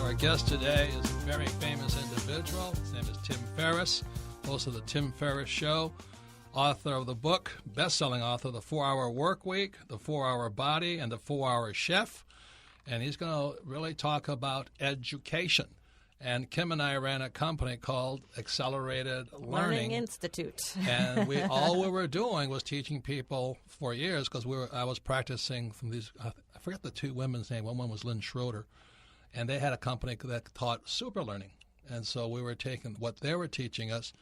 Our guest today is a very famous individual. His name is Tim Ferriss, host of the Tim Ferriss Show, author of the book, best-selling author, The 4-Hour Workweek, The 4-Hour Body, and The 4-Hour Chef. And he's going to really talk about education. And Kim and I ran a company called Accelerated Learning Institute. And all we were doing was teaching people for years, because I was practicing from these, I forget the two women's name. One was Lynn Schroeder. And they had a company that taught super learning. And so we were taking what they were teaching us,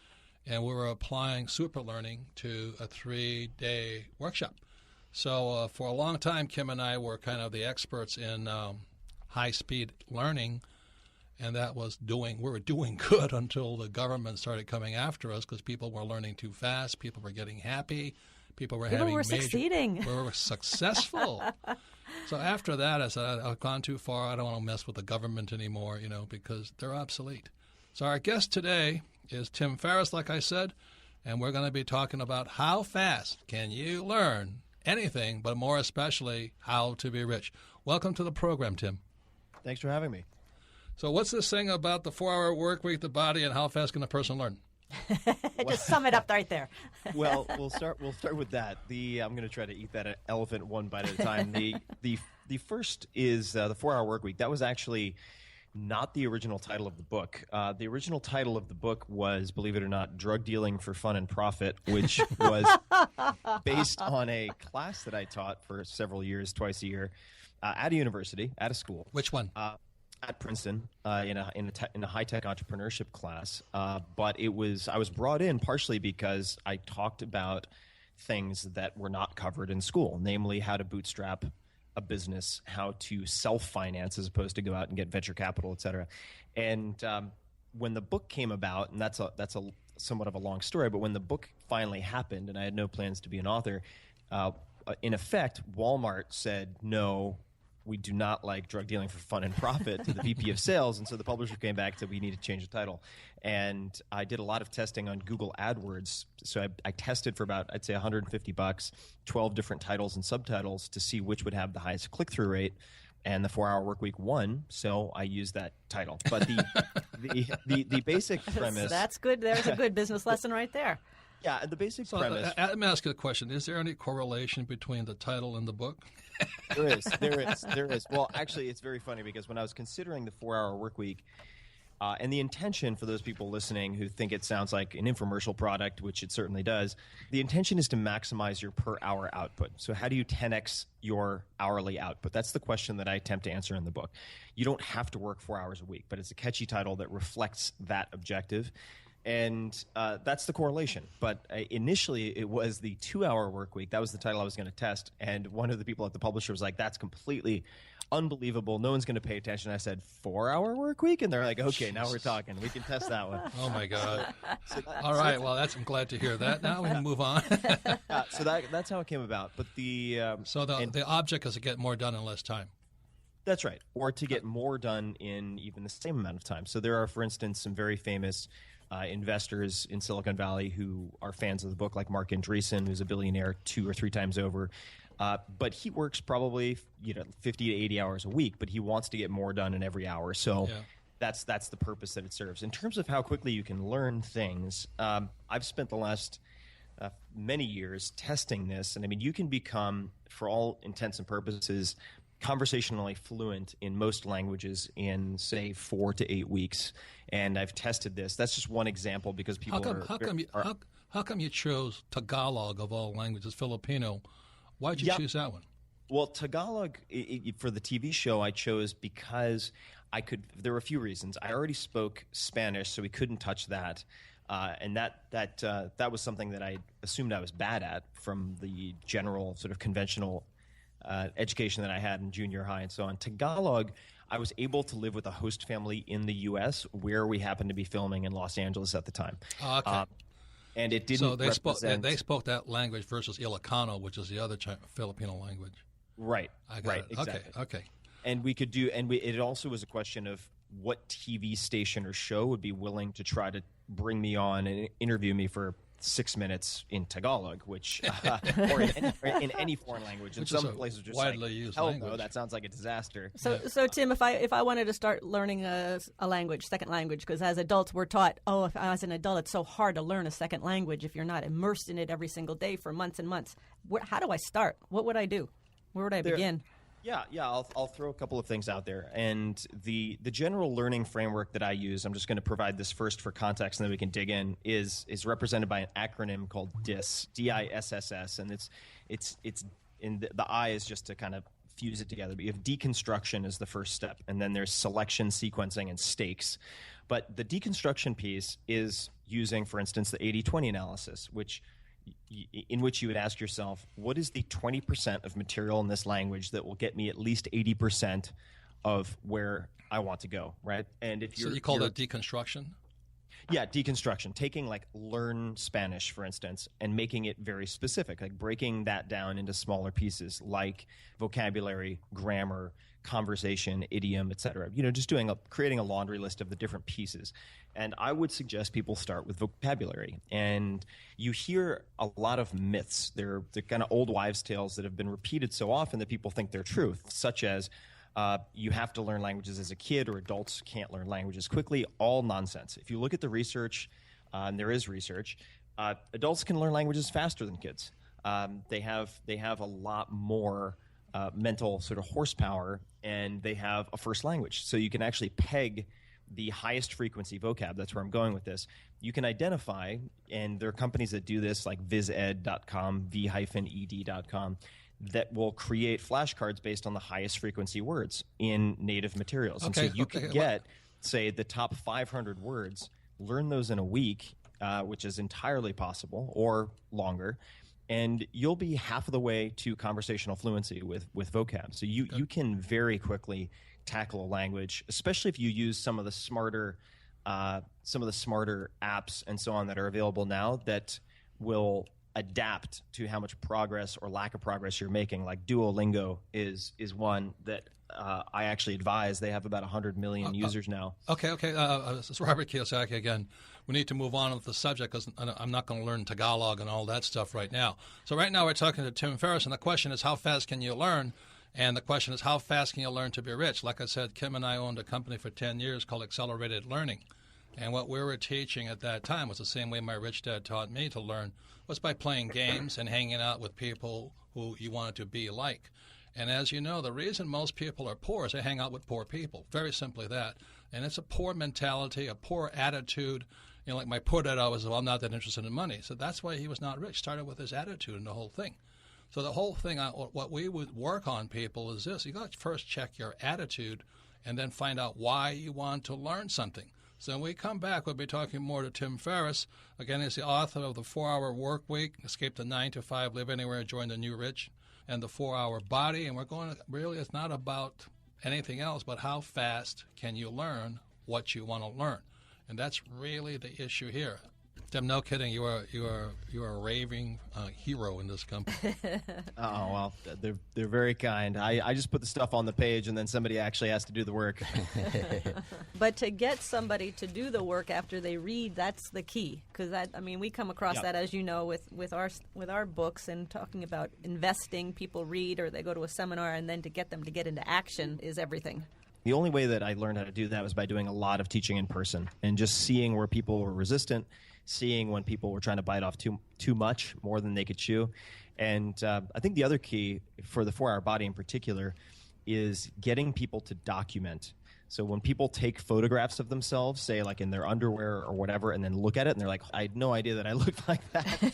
and we were applying super learning to a 3-day workshop. So for a long time, Kim and I were kind of the experts in high-speed learning, and we were doing good until the government started coming after us, because people were learning too fast, people were getting happy, people were succeeding. We were successful. So after that, I said, I've gone too far. I don't want to mess with the government anymore, because they're obsolete. So our guest today is Tim Ferriss, like I said, and we're going to be talking about how fast can you learn anything, but more especially how to be rich. Welcome to the program, Tim. Thanks for having me. So what's this thing about the 4-hour work week, the body, and how fast can a person learn? Just sum it up right there. Well, we'll start with that. I'm going to try to eat that elephant one bite at a time. The first is the 4-hour work week. That was actually not the original title of the book. The original title of the book was, believe it or not, Drug Dealing for Fun and Profit, which was based on a class that I taught for several years, twice a year, at a university, at a school. Which one? At Princeton, in a high-tech entrepreneurship class, but I was brought in partially because I talked about things that were not covered in school, namely how to bootstrap a business, how to self-finance as opposed to go out and get venture capital, et cetera. And when the book came about, and that's a somewhat of a long story, but when the book finally happened, and I had no plans to be an author, in effect, Walmart said no. We do not like drug dealing for fun and profit to the VP of sales. And so the publisher came back and said, we need to change the title. And I did a lot of testing on Google AdWords. So I tested for about, I'd say $150, 12 different titles and subtitles to see which would have the highest click-through rate. And the 4-hour work week won, so I used that title. But the basic premise. That's good. There's a good business lesson right there. Yeah, the basic premise. Let me ask you a question. Is there any correlation between the title and the book? There is. Well, actually, it's very funny because when I was considering the 4-hour work week, and the intention for those people listening who think it sounds like an infomercial product, which it certainly does, the intention is to maximize your per hour output. So how do you 10x your hourly output? That's the question that I attempt to answer in the book. You don't have to work 4 hours a week, but it's a catchy title that reflects that objective. And that's the correlation. But initially, it was the 2-hour work week. That was the title I was going to test. And one of the people at the publisher was like, that's completely unbelievable. No one's going to pay attention. I said, 4-hour work week? And they're like, okay, now we're talking. We can test that one. Oh, my God. All right. Well, I'm glad to hear that. Now we can move on. So that's how it came about. But the object is to get more done in less time. That's right. Or to get more done in even the same amount of time. So there are, for instance, some very famous investors in Silicon Valley who are fans of the book, like Mark Andreessen, who's a billionaire 2 or 3 times over. But he works probably 50 to 80 hours a week, but he wants to get more done in every hour. So that's the purpose that it serves. In terms of how quickly you can learn things, I've spent the last many years testing this. And I mean, you can become, for all intents and purposes, conversationally fluent in most languages in, say, 4 to 8 weeks. And I've tested this. That's just one example because people How come you chose Tagalog of all languages, Filipino? Why did you choose that one? Well, Tagalog, for the TV show, I chose because there were a few reasons. I already spoke Spanish, so we couldn't touch that. And that was something that I assumed I was bad at from the general sort of conventional education that I had in junior high and so on. Tagalog, I was able to live with a host family in the U.S. where we happened to be filming in Los Angeles at the time. Okay. And it didn't So they spoke that language versus Ilocano, which is the other Filipino language. Right. Right. Exactly. Okay. And it also was a question of what TV station or show would be willing to try to bring me on and interview me for 6 minutes in Tagalog, which or in any foreign language. In Which is some a places, just widely like, used hell language. no, that sounds like a disaster. So Tim, if I wanted to start learning a language, second language, because as adults we're taught, as an adult it's so hard to learn a second language if you're not immersed in it every single day for months and months. How do I start? What would I do? Where would I begin? Yeah, I'll throw a couple of things out there. And the general learning framework that I use, I'm just going to provide this first for context and then we can dig in, is represented by an acronym called DISS, DISSS, and it's in the I is just to kind of fuse it together. But you have deconstruction as the first step, and then there's selection, sequencing, and stakes. But the deconstruction piece is using, for instance, the 80-20 analysis, in which you would ask yourself, what is the 20% of material in this language that will get me at least 80% of where I want to go, right? And if So you call that deconstruction? Yeah, deconstruction. Taking like learn Spanish, for instance, and making it very specific, like breaking that down into smaller pieces like vocabulary, grammar, conversation, idiom, etc. Just creating a laundry list of the different pieces. And I would suggest people start with vocabulary. And you hear a lot of myths. They're kind of old wives' tales that have been repeated so often that people think they're truth, such as you have to learn languages as a kid, or adults can't learn languages quickly. All nonsense. If you look at the research, and there is research, adults can learn languages faster than kids. They have a lot more mental sort of horsepower, and they have a first language. So you can actually peg the highest frequency vocab. That's where I'm going with this. You can identify, and there are companies that do this like vized.com, v-ed.com, that will create flashcards based on the highest frequency words in native materials. And so you could get, say, the top 500 words, learn those in a week, which is entirely possible, or longer, and you'll be half of the way to conversational fluency with vocab. So you can very quickly tackle a language, especially if you use some of the smarter apps and so on that are available now that will adapt to how much progress or lack of progress you're making. Like Duolingo is one that I actually advise. They have about 100 million users now. Okay. This is Robert Kiyosaki again. We need to move on with the subject because I'm not going to learn Tagalog and all that stuff right now. So right now we're talking to Tim Ferriss, and the question is, how fast can you learn? And the question is, how fast can you learn to be rich? Like I said, Kim and I owned a company for 10 years called Accelerated Learning. And what we were teaching at that time was the same way my rich dad taught me to learn, was by playing games and hanging out with people who you wanted to be like. And as you know, the reason most people are poor is they hang out with poor people. Very simply that. And it's a poor mentality, a poor attitude. Like my poor dad always said, well, I'm not that interested in money. So that's why he was not rich. Started with his attitude and the whole thing. So the whole thing, what we would work on people is this. You got to first check your attitude and then find out why you want to learn something. So when we come back, we'll be talking more to Tim Ferriss. Again, he's the author of The 4-Hour Work Week, Escape the 9 to 5, Live Anywhere, Join the New Rich, and The 4-Hour Body. And we're going to, really, it's not about anything else, but how fast can you learn what you want to learn. And that's really the issue here. Tim, no kidding, you are a raving hero in this company. Oh, well, they're very kind. I just put the stuff on the page, and then somebody actually has to do the work. But to get somebody to do the work after they read, that's the key. Because we come across that, as you know, with our books and talking about investing. People read or they go to a seminar, and then to get them to get into action is everything. The only way that I learned how to do that was by doing a lot of teaching in person and just seeing where people were resistant, seeing when people were trying to bite off too much, more than they could chew. And I think the other key for the 4-Hour Body in particular is getting people to document. So when people take photographs of themselves, say like in their underwear or whatever, and then look at it and they're like, I had no idea that I looked like that.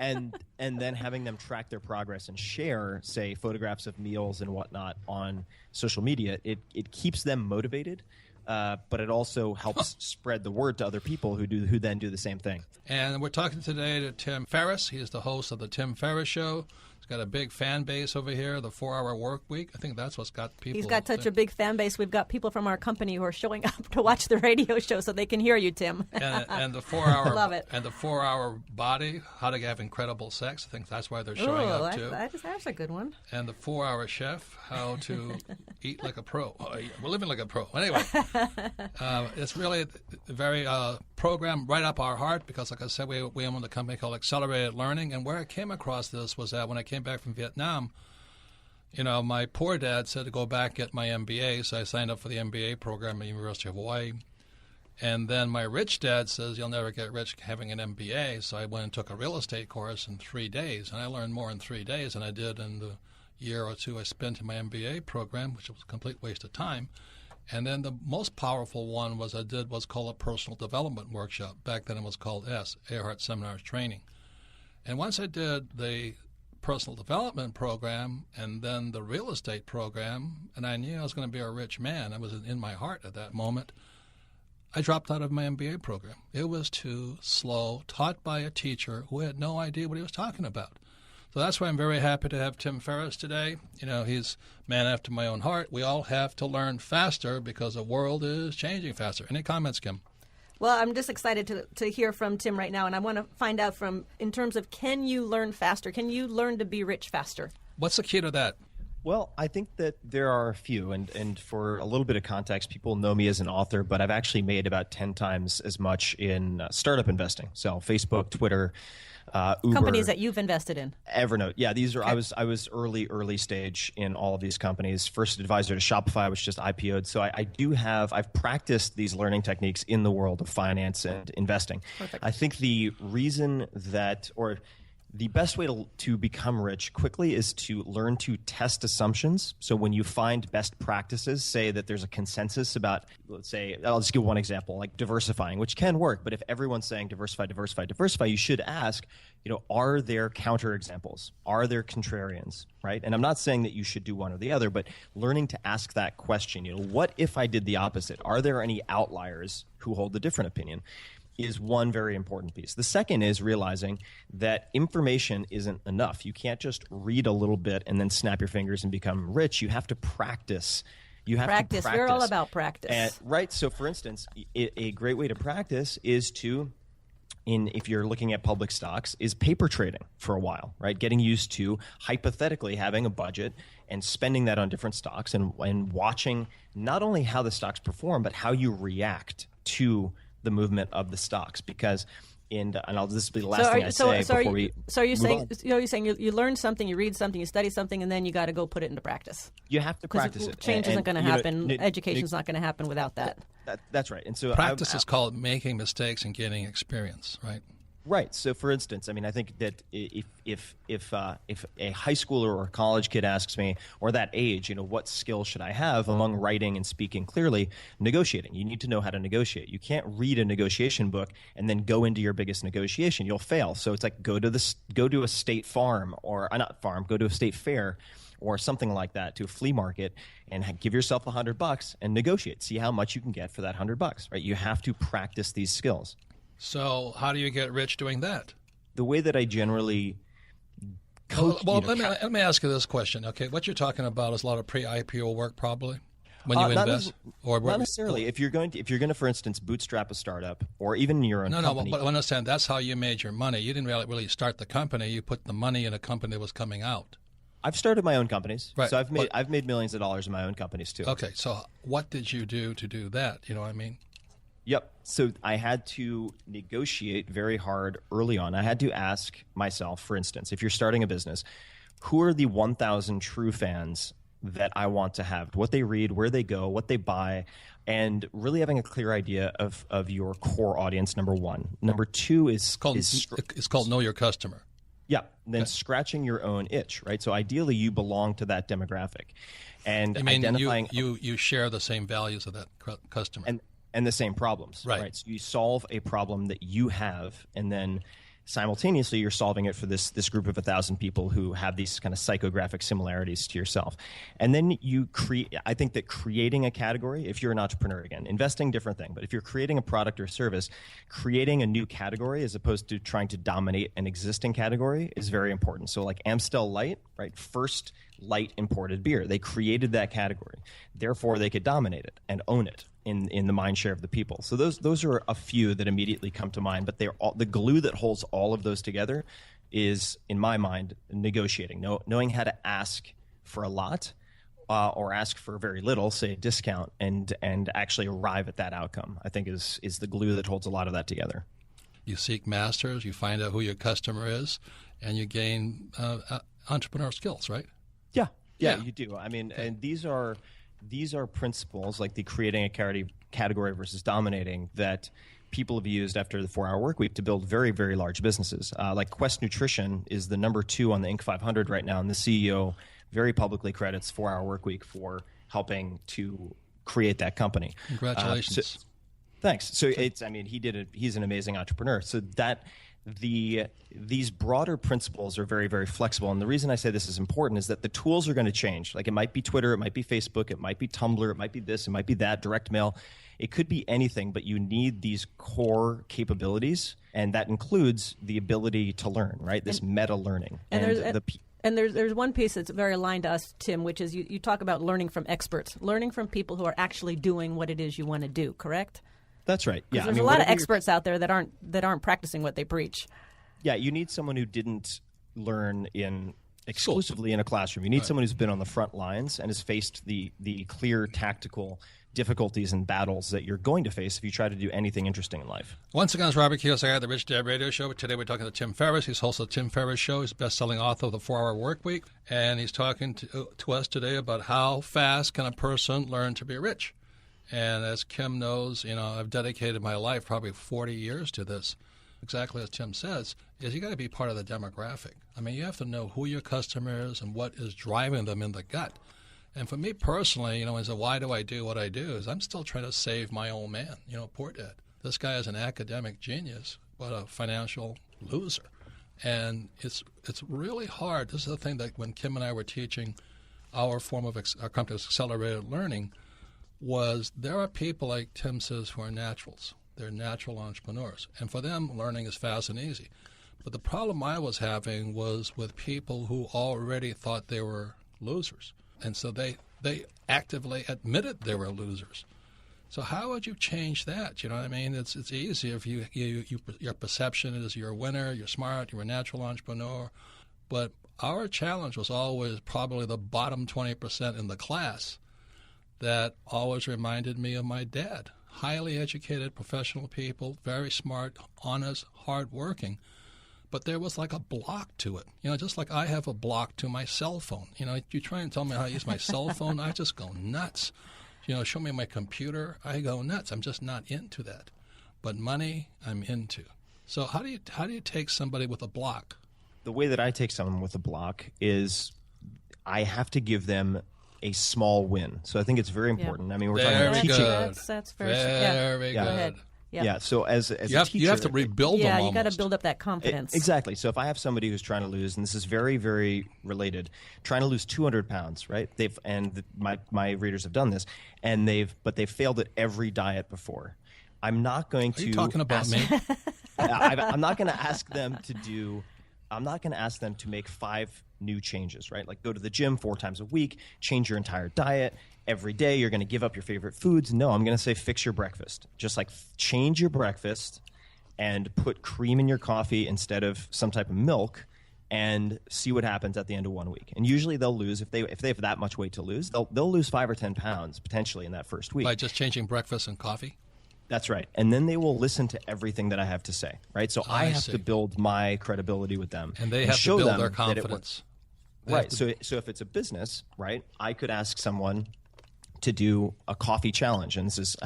and then having them track their progress and share, say, photographs of meals and whatnot on social media, it keeps them motivated. But it also helps spread the word to other people who then do the same thing. And we're talking today to Tim Ferriss. He is the host of the Tim Ferriss Show. He's got a big fan base over here. The 4-hour work week. I think that's what's got people. He's got such a big fan base. We've got people from our company who are showing up to watch the radio show so they can hear you, Tim. And the 4-hour Love it. And the 4-hour body. How to have incredible sex. I think that's why they're showing up too. That's a good one. And the 4-hour chef. How to eat like a pro. We're living like a pro. Anyway, it's really very program right up our heart because, like I said, we own a company called Accelerated Learning. And where I came across this was that when I came back from Vietnam, my poor dad said to go back and get my MBA, so I signed up for the MBA program at the University of Hawaii. And then my rich dad says, you'll never get rich having an MBA, so I went and took a real estate course in 3 days, and I learned more in 3 days than I did in the year or two I spent in my MBA program, which was a complete waste of time. And then the most powerful one was called a personal development workshop. Back then it was called Earhart Seminars Training. And once I did the personal development program and then the real estate program, and I knew I was going to be a rich man, it was in my heart at that moment, I dropped out of my MBA program. It was too slow, taught by a teacher who had no idea what he was talking about. So that's why I'm very happy to have Tim Ferriss today. He's a man after my own heart. We all have to learn faster because the world is changing faster. Any comments, Kim? Well, I'm just excited to hear from Tim right now, and I want to find out in terms of, can you learn faster? Can you learn to be rich faster? What's the key to that? Well, I think that there are a few, and for a little bit of context, people know me as an author, but I've actually made about 10 times as much in startup investing. So Facebook, Twitter, Uber, companies that you've invested in. Evernote. Yeah, these are. Okay. I was early stage in all of these companies. First advisor to Shopify, which just IPO'd. So I've practiced these learning techniques in the world of finance and investing. Perfect. I think the reason that, or the best way to become rich quickly is to learn to test assumptions. So when you find best practices, say that there's a consensus about, let's say, I'll just give one example, like diversifying, which can work. But if everyone's saying diversify, you should ask, are there counterexamples? Are there contrarians, right? And I'm not saying that you should do one or the other, but learning to ask that question, what if I did the opposite? Are there any outliers who hold a different opinion? Is one very important piece. The second is realizing that information isn't enough. You can't just read a little bit and then snap your fingers and become rich. You have to practice. You have to practice. We're all about practice. Right. So, for instance, a great way to practice is if you're looking at public stocks, is paper trading for a while, right? Getting used to hypothetically having a budget and spending that on different stocks and watching not only how the stocks perform, but how you react to the movement of the stocks, because and I'll this will be the last thing I say before we. So you're saying you learn something, you read something, you study something, and then you got to go put it into practice. You have to practice it. Change isn't going to happen. Education's not going to happen without that. That's right. And so practice is called making mistakes and gaining experience, right? Right. So, for instance, I think that if a high schooler or a college kid asks me, or that age, what skill should I have among writing and speaking clearly? Negotiating. You need to know how to negotiate. You can't read a negotiation book and then go into your biggest negotiation. You'll fail. So it's like go to a state farm or not farm. Go to a state fair or something like that, to a flea market, and give yourself $100 and negotiate. See how much you can get for that $100. Right. You have to practice these skills. So how do you get rich doing that? The way that I generally coach. Well, let me ask you this question. Okay, what you're talking about is a lot of pre-IPO work, probably, when you invest, or not necessarily. If you're going to, for instance, bootstrap a startup, or even your own company. No, but understand that's how you made your money. You didn't really start the company. You put the money in a company that was coming out. I've started my own companies, right? So I've made millions of dollars in my own companies too. Okay, so what did you do to do that? You know what I mean? Yep. So I had to negotiate very hard early on. I had to ask myself, for instance, if you're starting a business, who are the 1,000 true fans that I want to have? What they read, where they go, what they buy, and really having a clear idea of your core audience, number one. Number two is it's called know your customer. Yeah. And then scratching your own itch, right? So ideally you belong to that demographic. And identifying you share the same values of that customer. And the same problems, right? So you solve a problem that you have, and then simultaneously you're solving it for this group of 1,000 people who have these kind of psychographic similarities to yourself. And then I think that creating a category, if you're an entrepreneur, again, investing, different thing, but if you're creating a product or service, creating a new category as opposed to trying to dominate an existing category is very important. So like Amstel Light, right? First light imported beer. They created that category. Therefore, they could dominate it and own it in the mind share of the people. So those are a few that immediately come to mind, but the glue that holds all of those together is, in my mind, negotiating, knowing how to ask for a lot or ask for very little, say a discount, and actually arrive at that outcome, I think is the glue that holds a lot of that together. You seek masters, you find out who your customer is, and you gain entrepreneurial skills, right? Yeah, you do. I mean, and these are principles like the creating a category versus dominating that people have used after the 4-hour work week to build very, very large businesses. Like Quest Nutrition is the number 2 on the Inc. 500 right now, and the CEO very publicly credits 4-hour work week for helping to create that company. Congratulations. Thanks. So he's an amazing entrepreneur. So that these broader principles are very, very flexible. And the reason I say this is important is that the tools are going to change. Like it might be Twitter, it might be Facebook, it might be Tumblr, it might be this, it might be that, direct mail. It could be anything, but you need these core capabilities, and that includes the ability to learn, right? This meta learning. And there's one piece that's very aligned to us, Tim, which is you talk about learning from experts, learning from people who are actually doing what it is you want to do, correct? That's right. Yeah, there's a lot of experts out there that aren't practicing what they preach. Yeah, you need someone who didn't learn exclusively in a classroom. You need someone who's been on the front lines and has faced the clear tactical difficulties and battles that you're going to face if you try to do anything interesting in life. Once again, it's Robert Kiyosaki at the Rich Dad Radio Show. Today we're talking to Tim Ferriss. He's host of the Tim Ferriss Show. He's a best-selling author of The 4-Hour Work Week. And he's talking to us today about how fast can a person learn to be rich. And as Kim knows, I've dedicated my life, probably 40 years to this. Exactly as Tim says, is you got to be part of the demographic. I mean, you have to know who your customer is and what is driving them in the gut. And for me personally, as a why do I do what I do, is I'm still trying to save my old man, poor dad. This guy is an academic genius, but a financial loser. And it's really hard. This is the thing that when Kim and I were teaching our form of our company's accelerated learning, was there are people like Tim says who are naturals. They're natural entrepreneurs. And for them, learning is fast and easy. But the problem I was having was with people who already thought they were losers. And so they actively admitted they were losers. So how would you change that? You know what I mean? It's easy if your perception is you're a winner, you're smart, you're a natural entrepreneur. But our challenge was always probably the bottom 20% in the class that always reminded me of my dad. Highly educated professional people, very smart, honest, hardworking. But there was like a block to it. Just like I have a block to my cell phone. You try and tell me how to use my cell phone, I just go nuts. Show me my computer, I go nuts. I'm just not into that. But money, I'm into. So how do you take somebody with a block? The way that I take someone with a block is I have to give them a small win. So I think it's very important. I mean, we're talking about teaching. That's very good. Go ahead. Yeah. So as a teacher, you have to rebuild them. Yeah, you got to build up that confidence. Exactly. So if I have somebody who's trying to lose, and this is very, very related, trying to lose 200 pounds, right? My readers have done this, but they've failed at every diet before. I'm not going to. Are you talking about me? I'm not going to ask them to do. I'm not going to ask them to make 5 new changes, right? Like go to the gym 4 times a week, change your entire diet. Every day you're going to give up your favorite foods. No, I'm going to say fix your breakfast. Just like change your breakfast and put cream in your coffee instead of some type of milk and see what happens at the end of 1 week. And usually they'll lose, if they have that much weight to lose, they'll lose 5 or 10 pounds potentially in that first week. By just changing breakfast and coffee? That's right. And then they will listen to everything that I have to say, right? So I have to build my credibility with them. And they have to build their confidence. Right. So if it's a business, right, I could ask someone to do a coffee challenge. And this is,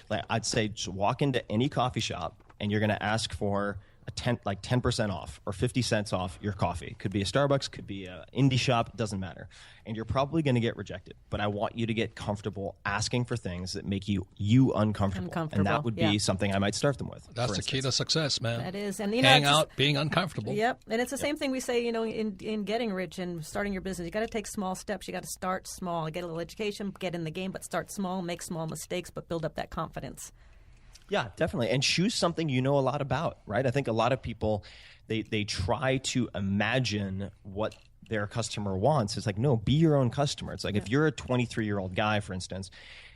like I'd say, just walk into any coffee shop and you're going to ask for a 10% off or 50 cents off your coffee. Could be a Starbucks, could be an indie shop, doesn't matter. And you're probably going to get rejected. But I want you to get comfortable asking for things that make you uncomfortable. And that would be something I might start them with. That's the key to success, man. That is. And hang out, being uncomfortable. Yep. And it's the same thing we say, in getting rich and starting your business. You got to take small steps. You got to start small. Get a little education, get in the game, but start small, make small mistakes, but build up that confidence. Yeah, definitely. And choose something you know a lot about, right? I think a lot of people, they try to imagine what their customer wants. It's like, no, be your own customer. It's like if you're a 23-year-old guy, for instance,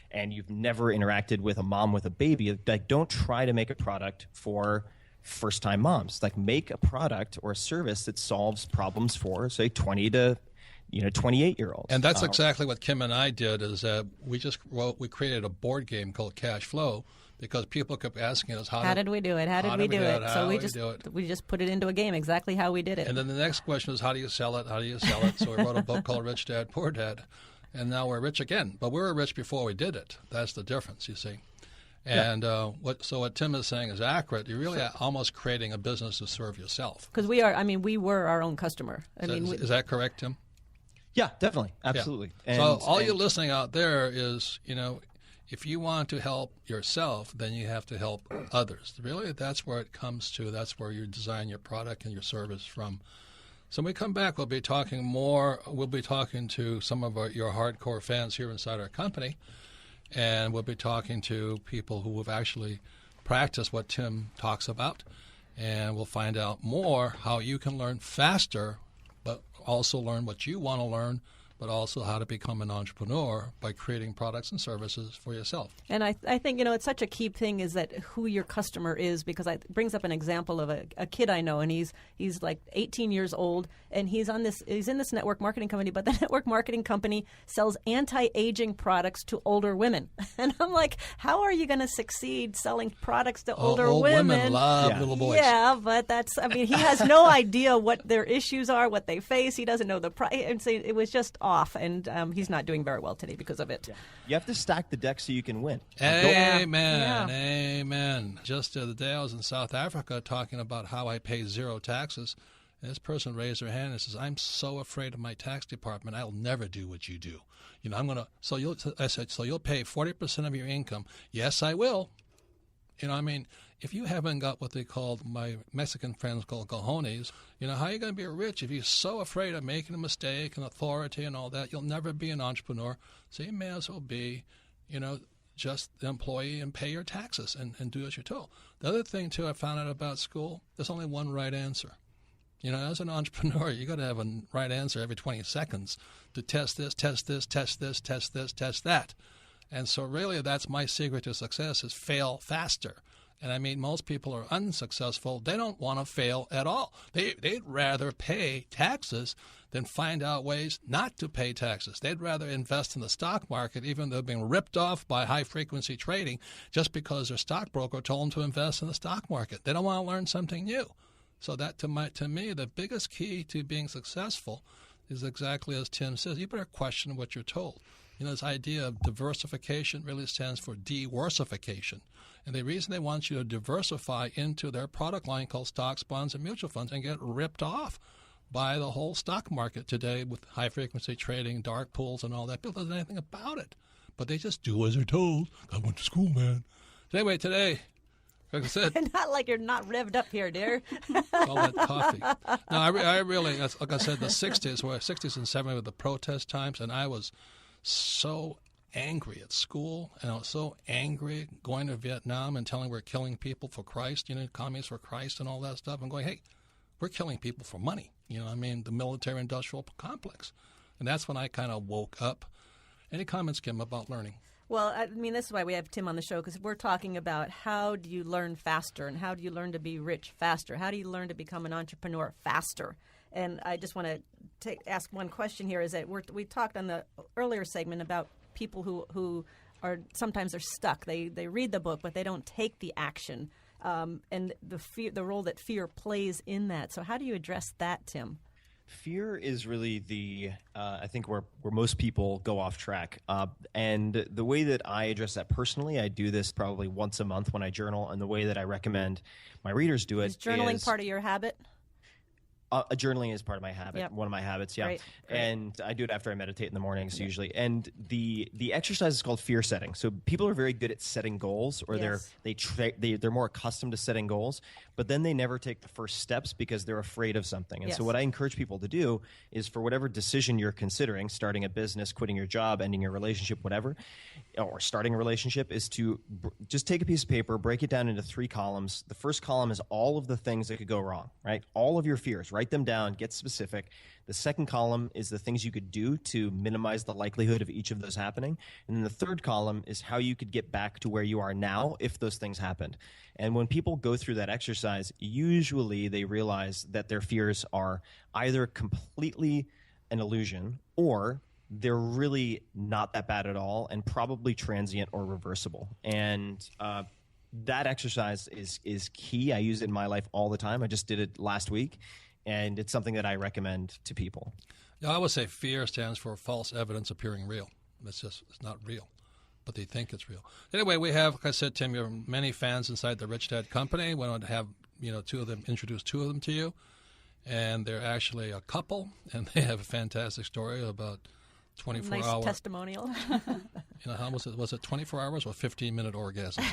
and you've never interacted with a mom with a baby, like don't try to make a product for first-time moms. Like make a product or a service that solves problems for, say, 20 to 28-year-olds. And that's exactly what Kim and I did. Is we created a board game called Cashflow. Because people kept asking us, how did we do it? How did we do it? So we just put it into a game exactly how we did it. And then the next question was, how do you sell it? How do you sell it? So we wrote a book called Rich Dad, Poor Dad. And now we're rich again. But we were rich before we did it. That's the difference, you see. And what Tim is saying is accurate. You're really almost creating a business to serve yourself. Because we were our own customer. Is that correct, Tim? Yeah, definitely. Absolutely. Yeah. So all you listening out there is, if you want to help yourself, then you have to help others. Really, that's where it comes to. That's where you design your product and your service from. So when we come back, we'll be talking more. We'll be talking to some of your hardcore fans here inside our company, and we'll be talking to people who have actually practiced what Tim talks about, and we'll find out more how you can learn faster, but also learn what you want to learn, but also how to become an entrepreneur by creating products and services for yourself. And I think, it's such a key thing is that who your customer is, because it brings up an example of a kid I know, and he's like 18 years old, and he's in this network marketing company, but the network marketing company sells anti-aging products to older women. And I'm like, how are you going to succeed selling products to older women? Women love little boys. Yeah, but he has no idea what their issues are, what they face. He doesn't know the price. And so it was just off, and he's not doing very well today because of it. Yeah. You have to stack the deck so you can win. Amen. Amen. Just the other day I was in South Africa talking about how I pay zero taxes. And this person raised their hand and says, "I'm so afraid of my tax department. I'll never do what you do. I said, so you'll pay 40% of your income. Yes, I will. If you haven't got what they call, my Mexican friends call cojones, how are you going to be rich if you're so afraid of making a mistake and authority and all that? You'll never be an entrepreneur. So you may as well be, just the employee and pay your taxes and do as you're told. The other thing, too, I found out about school, there's only one right answer. As an entrepreneur, you got to have a right answer every 20 seconds to test this, test this, test this, test this, test that. And so really that's my secret to success is fail faster. And most people are unsuccessful. They don't want to fail at all. They'd rather pay taxes than find out ways not to pay taxes. They'd rather invest in the stock market, even though they're being ripped off by high-frequency trading just because their stockbroker told them to invest in the stock market. They don't want to learn something new. So that, to me, the biggest key to being successful is exactly as Tim says. You better question what you're told. This idea of diversification really stands for de-worsification. And the reason they want you to diversify into their product line called stocks, bonds, and mutual funds and get ripped off by the whole stock market today with high-frequency trading, dark pools, and all that. People don't know anything about it. But they just do as they're told. I went to school, man. So anyway, today, like I said, not like you're not revved up here, dear. All that coffee. No, I really, like I said, the 60s and 70s were the protest times, and I was so angry at school, and I was so angry going to Vietnam and telling we're killing people for Christ, communists for Christ and all that stuff. I'm going, hey, we're killing people for money. The military-industrial complex. And that's when I kind of woke up. Any comments, Kim, about learning? Well, this is why we have Tim on the show, because we're talking about how do you learn faster and how do you learn to be rich faster? How do you learn to become an entrepreneur faster? And I just want to ask one question here is that we talked on the earlier segment about people who are sometimes they're stuck. They read the book, but they don't take the action, and the role that fear plays in that. So how do you address that, Tim? Fear is really the, I think, where most people go off track. And the way that I address that personally, I do this probably once a month when I journal, and the way that I recommend my readers do it is journaling part of your habit? Journaling is part of my habit, one of my habits, yeah. Great. And I do it after I meditate in the mornings usually. And the exercise is called fear setting. So people are very good at setting goals, or they're more accustomed to setting goals, but then they never take the first steps because they're afraid of something. And so what I encourage people to do is, for whatever decision you're considering, starting a business, quitting your job, ending your relationship, whatever, or starting a relationship, is to just take a piece of paper, break it down into 3 columns. The first column is all of the things that could go wrong, right? All of your fears, right? Write them down, get specific. The second column is the things you could do to minimize the likelihood of each of those happening. And then the third column is how you could get back to where you are now if those things happened. And when people go through that exercise, usually they realize that their fears are either completely an illusion, or they're really not that bad at all, and probably transient or reversible. And that exercise is key. I use it in my life all the time. I just did it last week. And it's something that I recommend to people. Yeah, I would say fear stands for false evidence appearing real. It's not real, but they think it's real. Anyway, we have, like I said, Tim, you have many fans inside the Rich Dad Company. We want to have introduce 2 of them to you, and they're actually a couple, and they have a fantastic story about 24 nice hour testimonial. How was it? Was it 24 hours or 15-minute orgasm?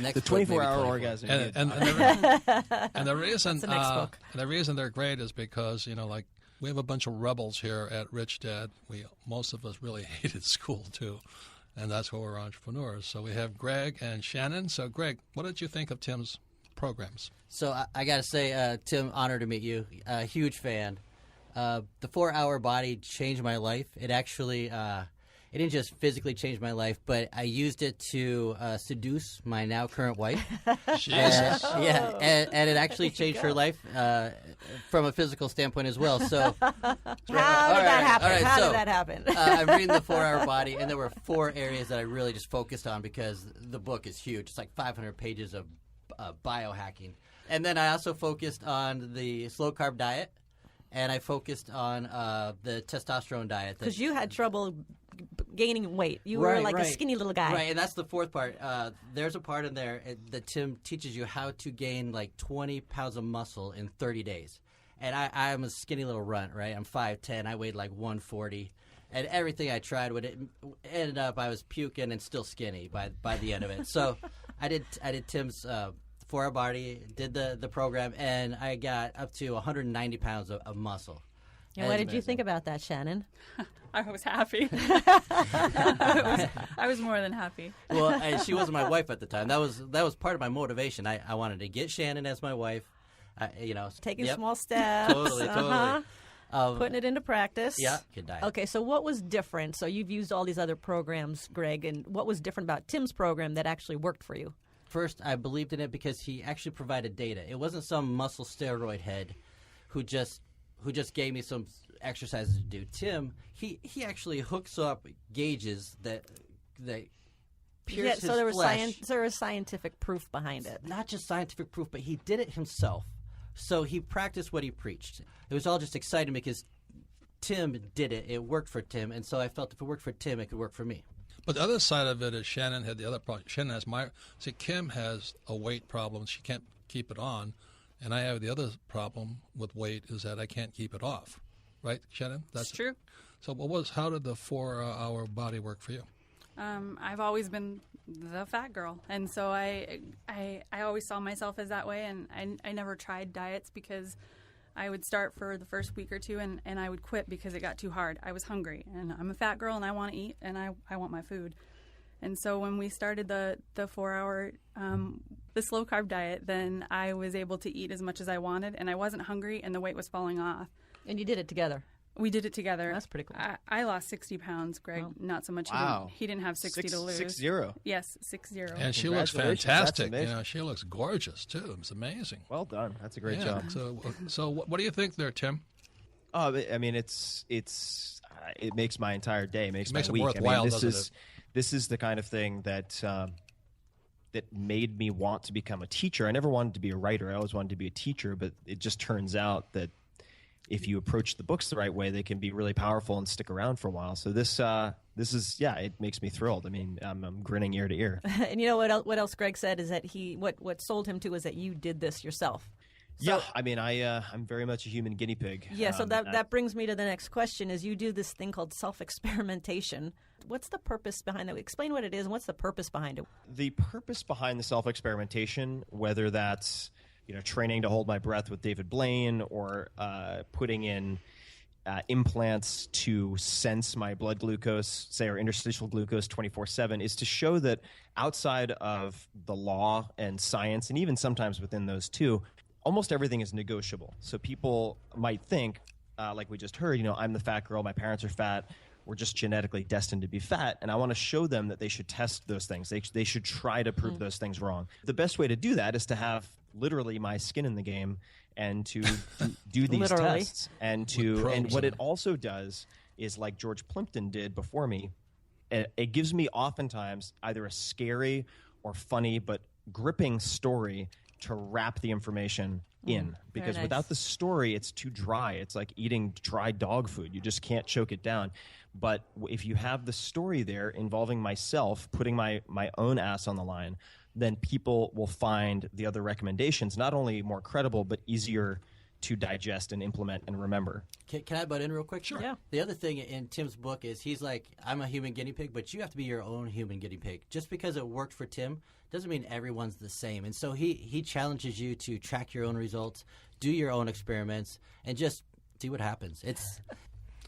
The 24-hour orgasm. And the reason they're great is because we have a bunch of rebels here at Rich Dad. Most of us really hated school too, and that's why we're entrepreneurs. So we have Greg and Shannon. So Greg, what did you think of Tim's programs? So I got to say, Tim, honored to meet you. Huge fan. The 4-hour body changed my life. It actually, it didn't just physically change my life, but I used it to seduce my now current wife. Jesus. And it actually changed her life from a physical standpoint as well. So How did that happen? I'm reading the 4-hour body, and there were 4 areas that I really just focused on because the book is huge. It's like 500 pages of biohacking. And then I also focused on the slow-carb diet. And I focused on the testosterone diet. Because you had trouble gaining weight. You were like a skinny little guy. Right, and that's the 4th part. There's a part in there that Tim teaches you how to gain like 20 pounds of muscle in 30 days. And I'm a skinny little runt, right? I'm 5'10". I weighed like 140. And everything I tried ended up I was puking and still skinny by the end of it. So I did Tim's 4-hour body, did the program, and I got up to 190 pounds of muscle. And what did you think about that, Shannon? I was happy. I was more than happy. Well, and she wasn't my wife at the time. That was part of my motivation. I wanted to get Shannon as my wife. Taking small steps. Totally. Putting it into practice. Yeah. Good diet. Okay, so what was different? So you've used all these other programs, Greg, and what was different about Tim's program that actually worked for you? First, I believed in it because he actually provided data. It wasn't some muscle steroid head who just gave me some exercises to do. Tim, he actually hooks up gauges that pierce his flesh. So there was scientific proof behind it. Not just scientific proof, but he did it himself. So he practiced what he preached. It was all just exciting because Tim did it. It worked for Tim, and so I felt if it worked for Tim, it could work for me. But the other side of it is Shannon had the other problem. Shannon has Kim has a weight problem. She can't keep it on. And I have the other problem with weight is that I can't keep it off. Right, Shannon? That's true. So how did the 4-hour body work for you? I've always been the fat girl. And so I always saw myself as that way. And I never tried diets because I would start for the first week or two and I would quit because it got too hard. I was hungry, and I'm a fat girl, and I want to eat, and I want my food. And so when we started the 4-hour, the slow carb diet, then I was able to eat as much as I wanted, and I wasn't hungry, and the weight was falling off. And you did it together. We did it together. That's pretty cool. I lost 60 pounds, Greg. Wow. Not so much. Wow. He didn't have 60 to lose. 60. Yes, 60. And she looks fantastic. She looks gorgeous too. It's amazing. Well done. That's a great job. So what do you think there, Tim? I mean, it makes my entire day. It makes my it week. worthwhile, this is the kind of thing that that made me want to become a teacher. I never wanted to be a writer. I always wanted to be a teacher, but it just turns out that if you approach the books the right way, they can be really powerful and stick around for a while. So this is, it makes me thrilled. I mean, I'm grinning ear to ear. And you know what else Greg said is that what sold him to is that you did this yourself. So, yeah, I mean, I'm very much a human guinea pig. Yeah, so that brings me to the next question is you do this thing called self-experimentation. What's the purpose behind that? Explain what it is and what's the purpose behind it? The purpose behind the self-experimentation, whether that's training to hold my breath with David Blaine or putting in implants to sense my blood glucose, say, or interstitial glucose 24/7, is to show that outside of the law and science, and even sometimes within those two, almost everything is negotiable. So people might think, like we just heard, I'm the fat girl, my parents are fat, we're just genetically destined to be fat, and I want to show them that they should test those things. They should try to prove those things wrong. The best way to do that is to have literally my skin in the game and to do these tests. And what it also does is, like George Plimpton did before me, it gives me oftentimes either a scary or funny but gripping story to wrap the information in, because nice. Without the story, it's too dry. It's like eating dry dog food. You just can't choke it down. But if you have the story there involving myself, putting my own ass on the line, then people will find the other recommendations not only more credible, but easier to digest and implement and remember. Can I butt in real quick? Sure. Yeah. The other thing in Tim's book is he's like, I'm a human guinea pig, but you have to be your own human guinea pig. Just because it worked for Tim doesn't mean everyone's the same. And so he challenges you to track your own results, do your own experiments, and just see what happens.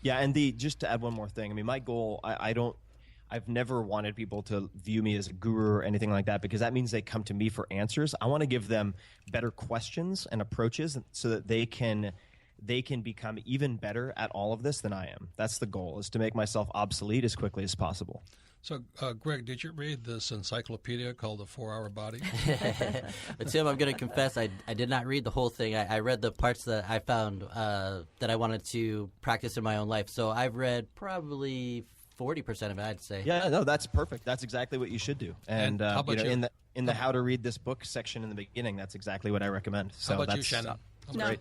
Yeah, and just to add one more thing, I mean, my goal, I've never wanted people to view me as a guru or anything like that, because that means they come to me for answers. I want to give them better questions and approaches so that they can become even better at all of this than I am. That's the goal, is to make myself obsolete as quickly as possible. So, Greg, did you read this encyclopedia called The 4-Hour Body? But Tim, I'm going to confess, I did not read the whole thing. I read the parts that I found that I wanted to practice in my own life. So I've read probably 40% of it, I'd say. Yeah, no, that's perfect. That's exactly what you should do. And how about in the how to read this book section in the beginning, that's exactly what I recommend. So how about you, Shannon? No, great.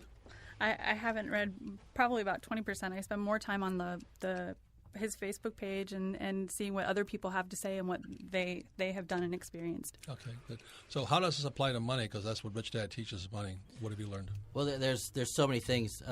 I haven't read probably about 20%. I spend more time on his Facebook page and seeing what other people have to say and what they have done and experienced. Okay, good. So how does this apply to money? Because that's what Rich Dad teaches money. What have you learned? Well, there's so many things.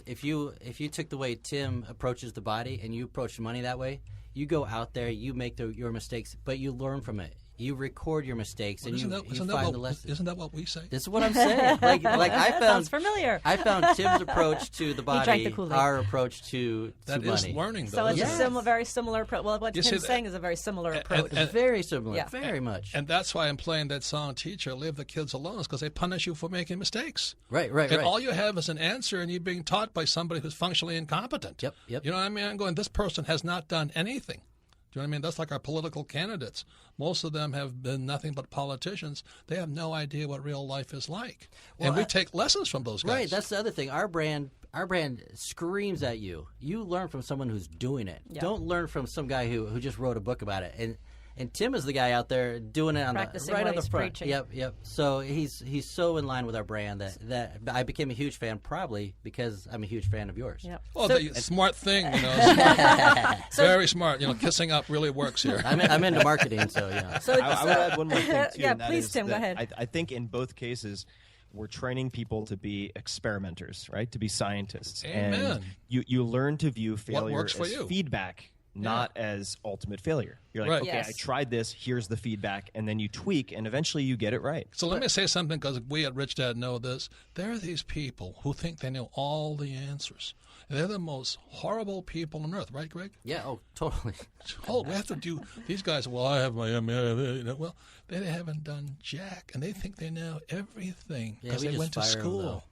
If you took the way Tim approaches the body and you approach money that way, you go out there, you make your mistakes, but you learn from it. You record your mistakes, and you find the lessons. Isn't that what we say? This is what I'm saying. Like I found sounds familiar. I found Tim's approach to the body, drank the Kool-Aid. our approach to that money. is learning, though. So it's isn't it? a very similar approach. Well, what Tim's saying is a very similar approach. Very similar, Yeah. very much. And that's why I'm playing that song, Teacher, Leave the Kids Alone, is because they punish you for making mistakes. Right. And all you have is an answer, and you're being taught by somebody who's functionally incompetent. Yep. You know what I mean? I'm going, this person has not done anything. Do you know what I mean? That's like our political candidates. Most of them have been nothing but politicians. They have no idea what real life is like. Well, and we take lessons from those guys. Right, that's the other thing. Our brand screams at you. You learn from someone who's doing it. Yeah. Don't learn from some guy who just wrote a book about it. And Tim is the guy out there doing it right on the front. Preaching. Yep. So he's so in line with our brand that I became a huge fan, probably because I'm a huge fan of yours. Yep. Well, the smart thing, smart. Very smart. Kissing up really works here. I'm into marketing, so yeah. So I would add one more thing, too. Yeah, and that please, is Tim, go that ahead. I think in both cases, we're training people to be experimenters, right? To be scientists. Amen. And you learn to view failure works for as you? feedback, not as ultimate failure. You're like, Right. okay, Yes. I tried this, here's the feedback, and then you tweak, and eventually you get it right. So let me say something, because we at Rich Dad know this. There are these people who think they know all the answers. And they're the most horrible people on earth, right, Greg? Yeah, totally. We have to do these guys. Well, I have my well, they haven't done jack, and they think they know everything Yeah, because we they just went to fire 'em, school. though.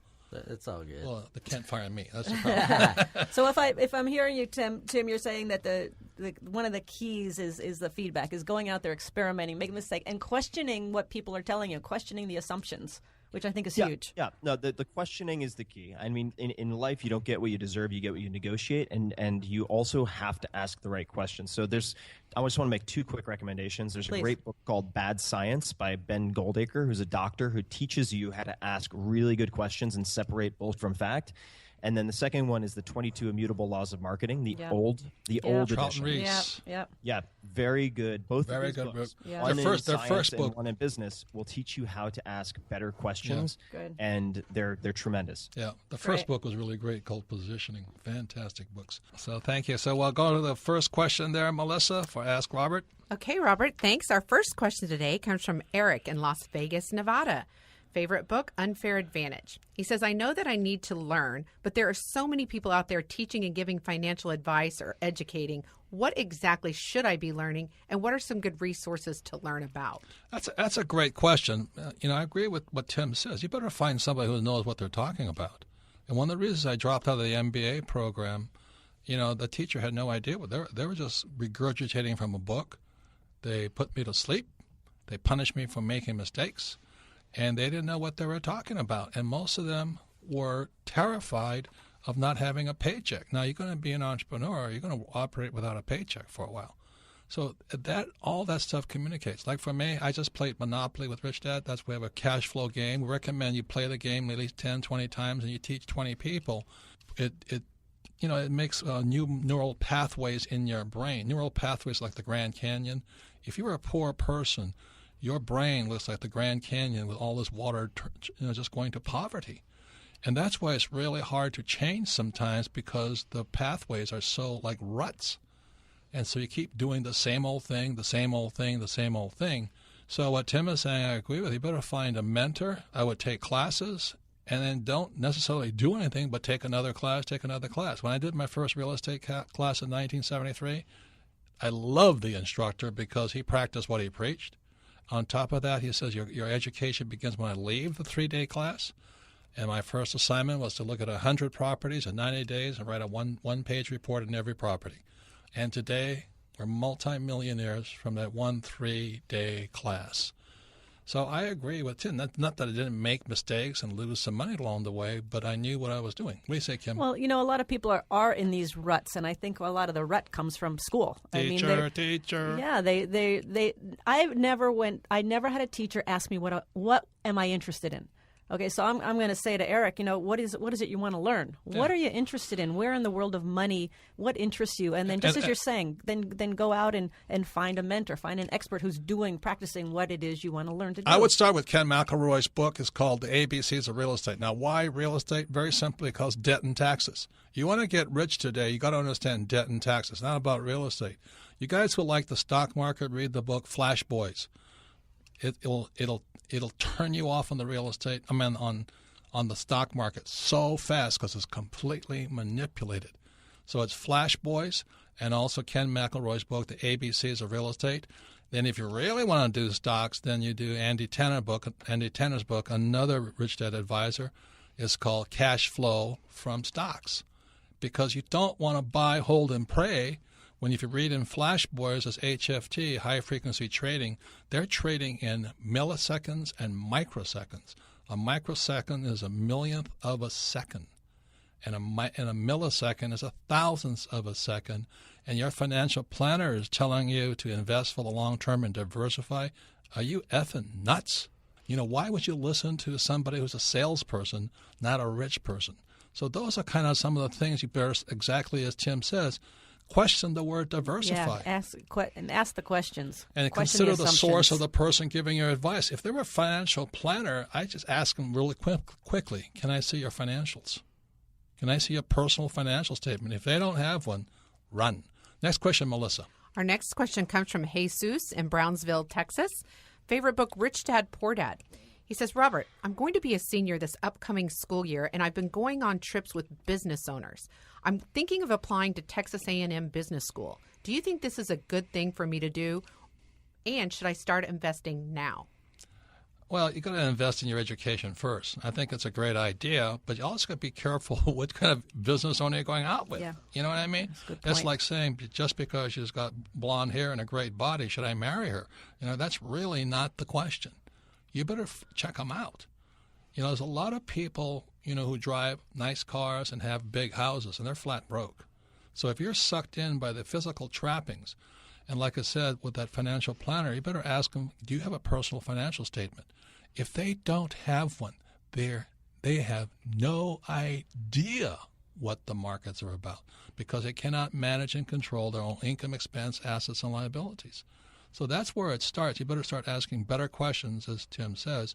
It's all good. Well, they can't fire me. That's the problem. So if I'm hearing you, Tim, you're saying that the one of the keys is the feedback, is going out there, experimenting, making mistakes, and questioning what people are telling you, questioning the assumptions. which I think is Yeah, huge. yeah. No, the questioning is the key. I mean, in life, you don't get what you deserve. You get what you negotiate, and you also have to ask the right questions. So I just want to make 2 quick recommendations. There's Please. a great book called Bad Science by Ben Goldacre, who's a doctor who teaches you how to ask really good questions and separate bull from fact. And then the second one is the 22 Immutable Laws of Marketing, the old Charlton edition. Rees. Yeah, very good. Both Very of these good books, book. Yeah. one Their in first science book- and one in business, will teach you how to ask better questions. Good. And they're tremendous. Yeah, the first Great. book was really great, called Positioning. Fantastic books. So thank you. So we'll go to the first question there, Melissa, for Ask Robert. Okay, Robert, thanks. Our first question today comes from Eric in Las Vegas, Nevada. Favorite book, Unfair Advantage. He says, I know that I need to learn, but there are so many people out there teaching and giving financial advice or educating. What exactly should I be learning, and what are some good resources to learn about? That's a great question. I agree with what Tim says. You better find somebody who knows what they're talking about. And one of the reasons I dropped out of the MBA program, the teacher had no idea. They were just regurgitating from a book. They put me to sleep. They punished me for making mistakes. And they didn't know what they were talking about. And most of them were terrified of not having a paycheck. Now, you're going to be an entrepreneur. You're going to operate without a paycheck for a while. So all that stuff communicates. Like for me, I just played Monopoly with Rich Dad. We have a cash flow game. We recommend you play the game at least 10, 20 times, and you teach 20 people. It makes new neural pathways in your brain. Neural pathways like the Grand Canyon. If you're a poor person, your brain looks like the Grand Canyon with all this water just going to poverty. And that's why it's really hard to change sometimes, because the pathways are so like ruts. And so you keep doing the same old thing, the same old thing, the same old thing. So what Tim is saying, I agree with. You better find a mentor. I would take classes, and then don't necessarily do anything but take another class. When I did my first real estate class in 1973, I loved the instructor because he practiced what he preached. On top of that, he says your education begins when I leave the 3-day class. And my first assignment was to look at 100 properties in 90 days and write a one-page report on every property. And today, we're multimillionaires from that 3-day class. So I agree with Tim. Not that I didn't make mistakes and lose some money along the way, but I knew what I was doing. What do you say, Kim? Well, a lot of people are in these ruts, and I think a lot of the rut comes from school. Teacher. Yeah, I never had a teacher ask me what am I interested in. Okay, so I'm going to say to Eric, what is it you want to learn? Yeah. What are you interested in? Where in the world of money? What interests you? And then just as you're saying, then go out and find a mentor, find an expert who's practicing what it is you want to learn to do. I would start with Ken McElroy's book. It's called The ABCs of Real Estate. Now, why real estate? Very simply because debt and taxes. You want to get rich today, you got to understand debt and taxes. It's not about real estate. You guys who like the stock market, read the book Flash Boys. It'll turn you off on the real estate. On the stock market so fast because it's completely manipulated. So it's Flash Boys and also Ken McElroy's book, The ABCs of Real Estate. Then if you really want to do stocks, then you do Andy Tanner's book, another Rich Dad advisor, is called Cashflow from Stocks. Because you don't want to buy, hold, and pray. If you read in Flash Boys as HFT, high-frequency trading, they're trading in milliseconds and microseconds. A microsecond is a millionth of a second, and a millisecond is a thousandth of a second. And your financial planner is telling you to invest for the long term and diversify. Are you effing nuts? Why would you listen to somebody who's a salesperson, not a rich person? So those are kind of some of the things you better, exactly as Tim says, question the word diversify. Yeah, ask the questions. And question consider the source of assumptions. the person giving your advice. If they were a financial planner, I just ask them really quickly, can I see your financials? Can I see your personal financial statement? If they don't have one, run. Next question, Melissa. Our next question comes from Jesus in Brownsville, Texas. Favorite book, Rich Dad, Poor Dad. He says, Robert, I'm going to be a senior this upcoming school year, and I've been going on trips with business owners. I'm thinking of applying to Texas A&M Business School. Do you think this is a good thing for me to do? And should I start investing now? Well, you got to invest in your education first. I think it's a great idea, but you also got to be careful what kind of business owner you're going out with. Yeah. You know what I mean? That's a good It's point. like saying just because she's got blonde hair and a great body, should I marry her? That's really not the question. You better check them out. There's a lot of people, who drive nice cars and have big houses, and they're flat broke. So if you're sucked in by the physical trappings, and like I said, with that financial planner, you better ask them, do you have a personal financial statement? If they don't have one, they have no idea what the markets are about because they cannot manage and control their own income, expense, assets, and liabilities. So that's where it starts. You better start asking better questions, as Tim says,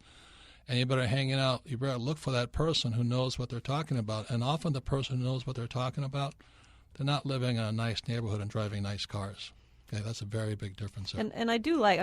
and you better look for that person who knows what they're talking about. And often the person who knows what they're talking about, they're not living in a nice neighborhood and driving nice cars. Okay, that's a very big difference there. And I do like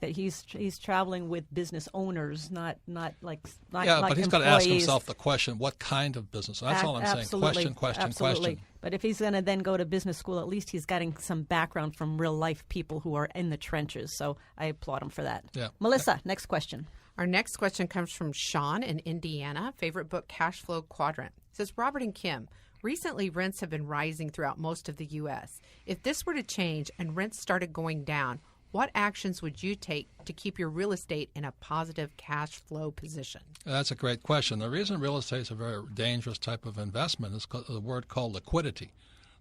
that he's traveling with business owners, not like but like he's got to ask himself the question: what kind of business? That's all I'm saying. Question. But if he's going to then go to business school, at least he's getting some background from real life people who are in the trenches. So I applaud him for that. Yeah. Melissa, next question. Our next question comes from Sean in Indiana. Favorite book, Cashflow Quadrant. It says, Robert and Kim, recently rents have been rising throughout most of the U.S. If this were to change and rents started going down, what actions would you take to keep your real estate in a positive cash flow position? That's a great question. The reason real estate is a very dangerous type of investment is the word called liquidity.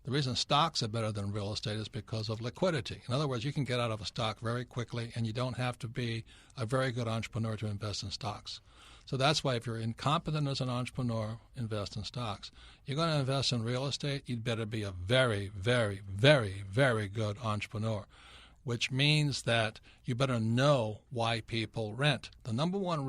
The reason stocks are better than real estate is because of liquidity. In other words, you can get out of a stock very quickly, and you don't have to be a very good entrepreneur to invest in stocks. So that's why if you're incompetent as an entrepreneur, invest in stocks. You're going to invest in real estate, you'd better be a very, very, very, very good entrepreneur, which means that you better know why people rent. The number one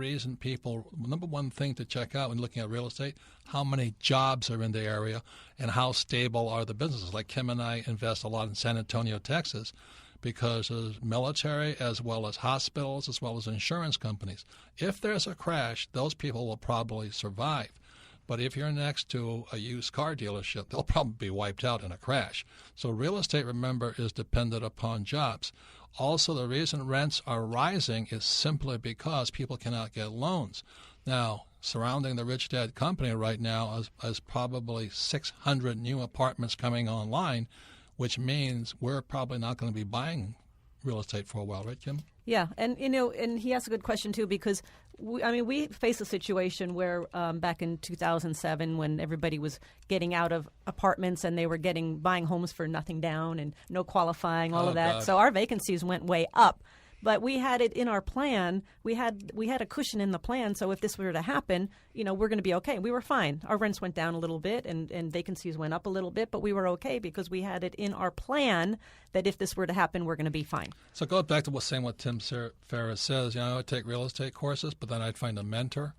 thing to check out when looking at real estate, how many jobs are in the area and how stable are the businesses. Like Kim and I invest a lot in San Antonio, Texas, because there's military as well as hospitals as well as insurance companies. If there's a crash, those people will probably survive. But if you're next to a used car dealership, they'll probably be wiped out in a crash. So real estate, remember, is dependent upon jobs. Also, the reason rents are rising is simply because people cannot get loans. Now, surrounding the Rich Dad Company right now is probably 600 new apartments coming online, which means we're probably not going to be buying real estate for a while, right, Kim? Yeah, and and he asked a good question too because we faced a situation where back in 2007 when everybody was getting out of apartments and they were buying homes for nothing down and no qualifying, all of that. God. So our vacancies went way up. But we had it in our plan. We had a cushion in the plan. So if this were to happen, we're going to be okay. We were fine. Our rents went down a little bit and vacancies went up a little bit, but we were okay because we had it in our plan that if this were to happen, we're going to be fine. So go back to what Tim Ferriss says. I would take real estate courses, but then I'd find a mentor,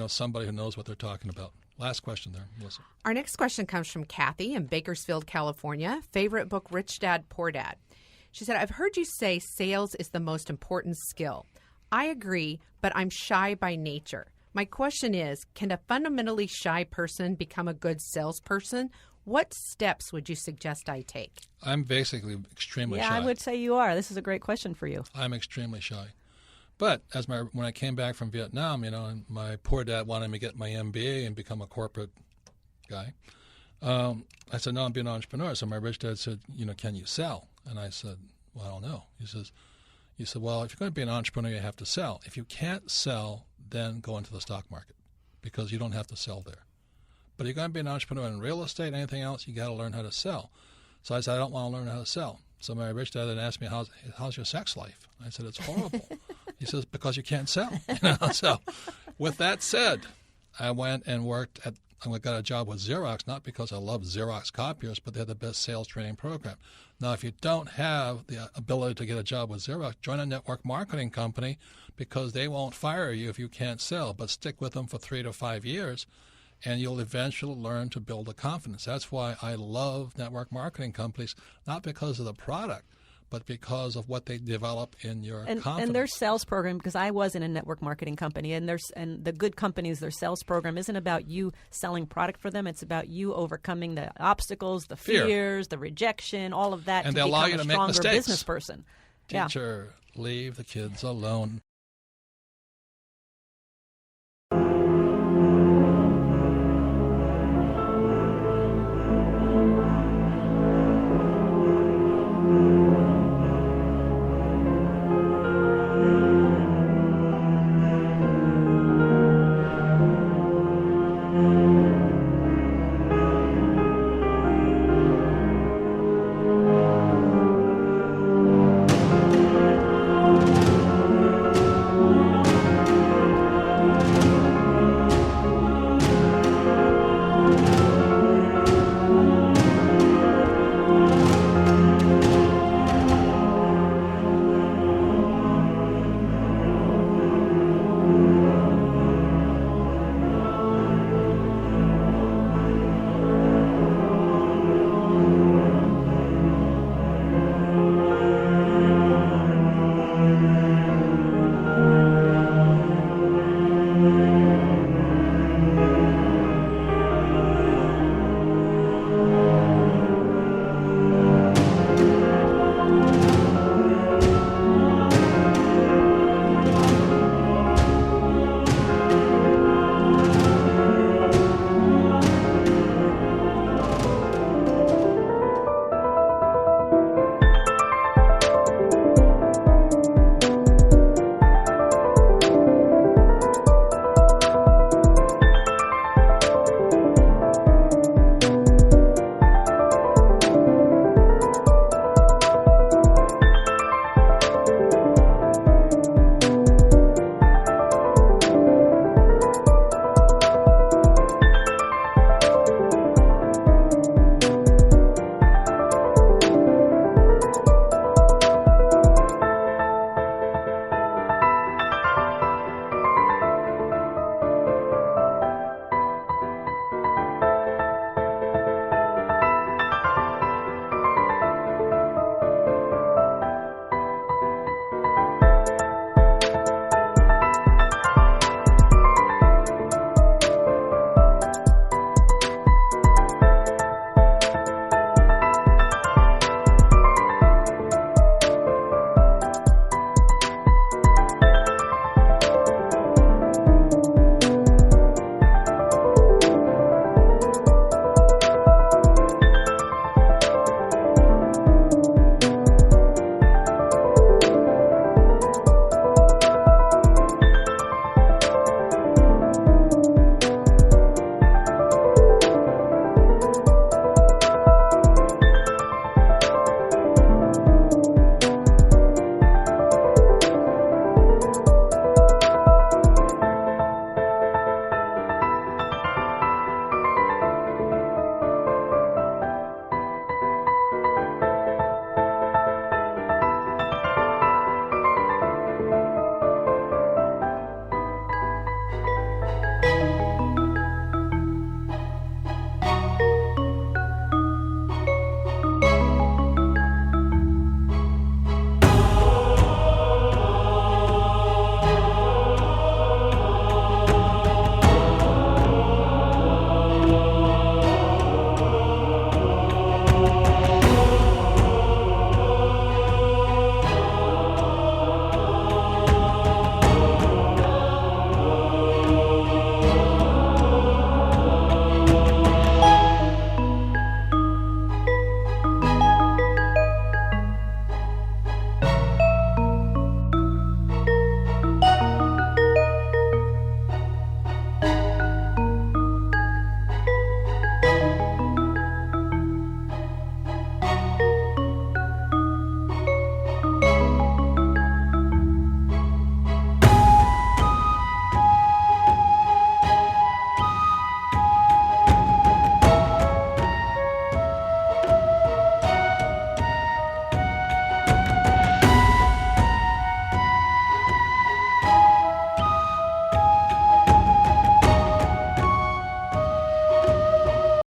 somebody who knows what they're talking about. Last question there, Melissa. Our next question comes from Kathy in Bakersfield, California. Favorite book, Rich Dad, Poor Dad. She said, I've heard you say sales is the most important skill. I agree, but I'm shy by nature. My question is, can a fundamentally shy person become a good salesperson? What steps would you suggest I take? I'm basically extremely shy. Yeah, I would say you are. This is a great question for you. I'm extremely shy. But when I came back from Vietnam, and my poor dad wanted me to get my MBA and become a corporate guy, I said, no, I'm being an entrepreneur. So my rich dad said, can you sell? And I said, well, I don't know. He said, well, if you're going to be an entrepreneur, you have to sell. If you can't sell, then go into the stock market because you don't have to sell there. But if you're going to be an entrepreneur in real estate, anything else, you got to learn how to sell. So I said, I don't want to learn how to sell. So my rich dad then asked me, how's your sex life? I said, it's horrible. He says, because you can't sell. So with that said, I went and I got a job with Xerox, not because I love Xerox copiers, but they're the best sales training program. Now, if you don't have the ability to get a job with Xerox, join a network marketing company because they won't fire you if you can't sell, but stick with them for 3 to 5 years, and you'll eventually learn to build a confidence. That's why I love network marketing companies, not because of the product, but because of what they develop in your confidence. And their sales program, because I was in a network marketing company, and the good companies, their sales program isn't about you selling product for them. It's about you overcoming the obstacles, the fears, the rejection, all of that, and to they allow become you to a make stronger mistakes. business person. Teacher, leave the kids alone.